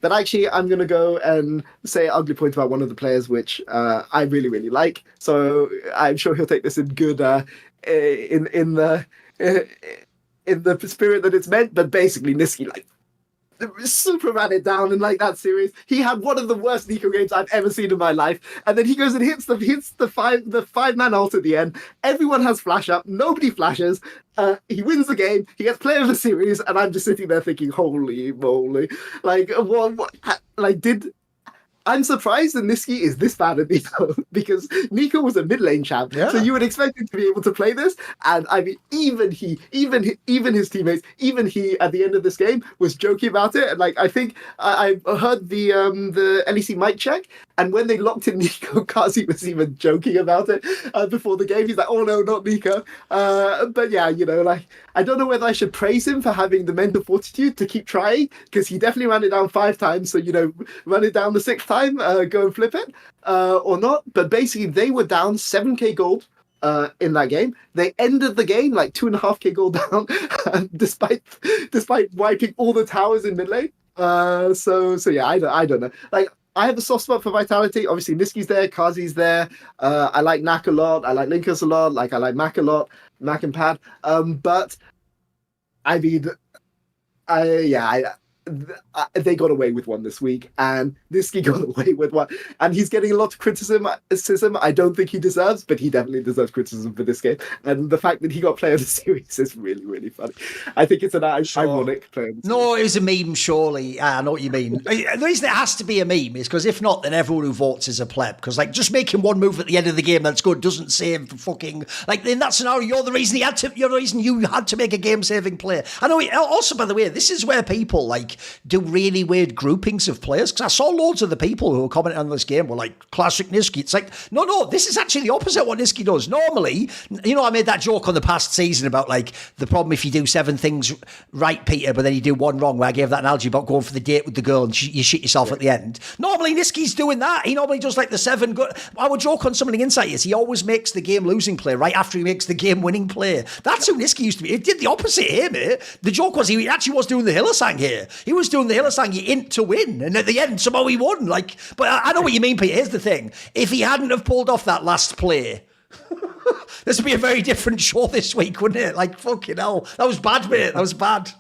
But actually, I'm going to go and say an ugly point about one of the players, which I really, really like. So I'm sure he'll take this in good, in the in the spirit that it's meant. But basically, Nisqy like super ran it down in like that series. He had one of the worst Nico games I've ever seen in my life, and then he goes and hits the five-man ult at the end. Everyone has flash up, nobody flashes. He wins the game. He gets player of the series, and I'm just sitting there thinking, "Holy moly!" Like, what like did I'm surprised that Nisqy is this bad at Nico because Nico was a mid lane champ, so you would expect him to be able to play this. And I mean, even his teammates, even he at the end of this game was joking about it. And like, I think I heard the LEC mic check, and when they locked in Nico, Kazi was even joking about it before the game. He's like, "Oh no, not Nico." But yeah, like I don't know whether I should praise him for having the mental fortitude to keep trying because he definitely ran it down 5 times. So run it down the 6th time, go and flip it or not. But basically, they were down 7k gold in that game. They ended the game like 2.5k gold down, despite wiping all the towers in mid lane. So yeah, I don't know. Like, I have a soft spot for Vitality. Obviously, Nisqy's there, Kazi's there. I like Nak a lot. I like Linkus a lot. Like, I like Mac a lot, Mac and Pad. But I mean, they got away with one this week, and Nisqy got away with one, and he's getting a lot of criticism. I don't think he deserves, but he definitely deserves criticism for this game. And the fact that he got player of the series is really, really funny. I think it's an ironic player of the series. No, it was a meme, surely. I know what you mean. The reason it has to be a meme is because if not, then everyone who votes is a pleb. Because like just making one move at the end of the game that's good doesn't save the fucking like in that scenario. You're the reason you're the reason you had to make a game-saving play. I know. Also, by the way, this is where people like do really weird groupings of players, because I saw loads of the people who were commenting on this game were like, classic Nisqy. It's like, no, this is actually the opposite of what Nisqy does. Normally, I made that joke on the past season about like the problem if you do 7 things right, Peter, but then you do 1 wrong, where I gave that analogy about going for the date with the girl and you shit yourself at the end. Normally, Nisqy's doing that. He normally does like the 7 good. I would joke on some of the insight is he always makes the game losing play right after he makes the game winning play. That's who Nisqy used to be. It did the opposite here, mate. The joke was he actually was doing the Hillsang here. He was doing the Hillsang you int to win, and at the end somehow he won. Like, but I know what you mean, Peter. Here's the thing: if he hadn't have pulled off that last play, this would be a very different show this week, wouldn't it? Like, fucking hell, that was bad, mate. That was bad.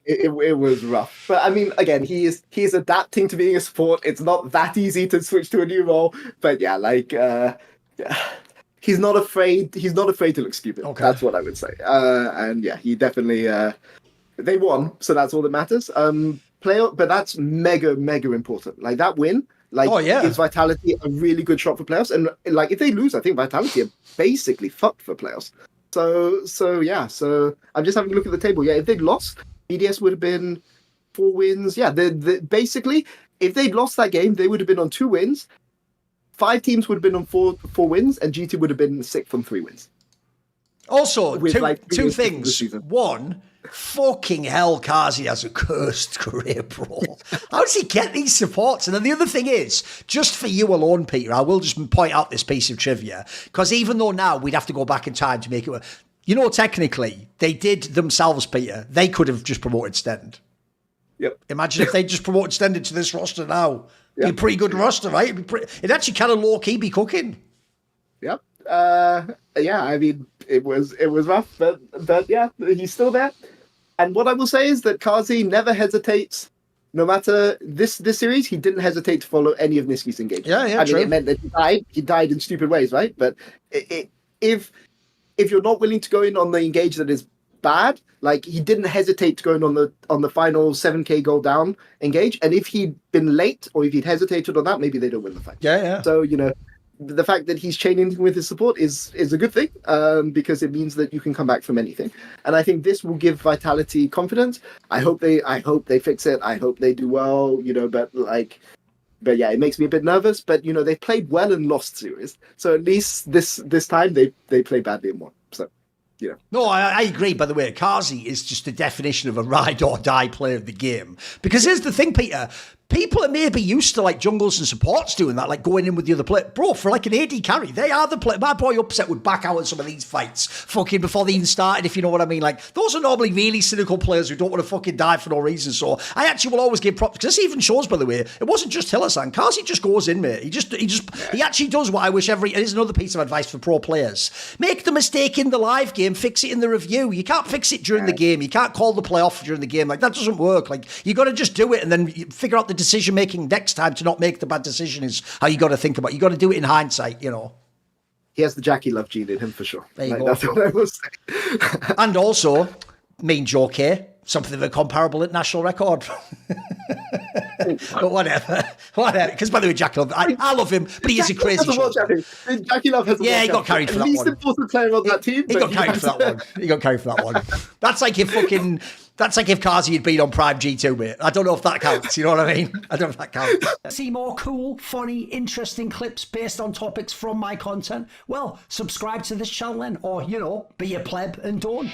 It was rough, but I mean, again, he's adapting to being a support. It's not that easy to switch to a new role, but yeah, like he's not afraid. He's not afraid to look stupid. Okay. That's what I would say. And yeah, he definitely. They won, so that's all that matters. But that's mega important. Like that win, gives Vitality a really good shot for playoffs. And like if they lose, I think Vitality are basically fucked for playoffs. So yeah. So I'm just having a look at the table. Yeah, if they'd lost, BDS would have been 4 wins. Yeah, basically if they'd lost that game, they would have been on 2 wins. 5 teams would have been on 4 wins, and GT would have been 6th on 3 wins. Also, two things. One. Fucking hell, Kazi has a cursed career, bro. How does he get these supports? And then the other thing is, just for you alone, Peter, I will just point out this piece of trivia, because even though now we'd have to go back in time to make it work, technically, they did themselves, Peter. They could have just promoted Stend. Yep. Imagine if they just promoted Stend into this roster now. Yep. It'd be a pretty good roster, right? It'd actually kind of low-key be cooking. Yep. Yeah, I mean, it was rough, but yeah, he's still there. And what I will say is that Kazi never hesitates. No matter this series, he didn't hesitate to follow any of Nisqy's engagement. Yeah, I mean, it meant that he died in stupid ways, right? But if you're not willing to go in on the engage that is bad, like he didn't hesitate to go in on the final 7k goal down engage. And if he'd been late or if he'd hesitated on that, maybe they don't win the fight. Yeah. So the fact that he's chaining with his support is a good thing, because it means that you can come back from anything. And I think this will give Vitality confidence. I hope they fix it. I hope they do well, but yeah, it makes me a bit nervous. But they played well and lost series, so at least this time they played badly and won. So. Yeah. No, I agree. By the way, Kazi is just the definition of a ride or die player of the game. Because here's the thing, Peter. people are maybe used to like jungles and supports doing that, like going in with the other player. Bro, for like an AD carry, they are the player. My boy Upset would back out in some of these fights fucking before they even started, if you know what I mean. Like, those are normally really cynical players who don't want to fucking die for no reason. So I actually will always give props, because this even shows, by the way, it wasn't just Hillasan. Carsey just goes in, mate. He actually does what I wish here's another piece of advice for pro players. Make the mistake in the live game, fix it in the review. You can't fix it during the game. You can't call the play off during the game. Like, that doesn't work. Like, you got to just do it and then figure out the decision making next time to not make the bad decision is how you got to think about it. You got to do it in hindsight, you know. He has the Jackie Love gene in him for sure. There you go. That's what I will say. And also, me and Joe K, something of a comparable at national record. But whatever. Because by the way, Jackie Love, I love him, but he is a crazy shot. Jackie Love has a he got carried for that one. Least important player on that team. He got carried for that one. He got carried for that one. That's like if Kazi had been on Prime G2, mate. I don't know if that counts. You know what I mean? I don't know if that counts. See more cool, funny, interesting clips based on topics from my content? Well, subscribe to this channel then, or, be a pleb and don't.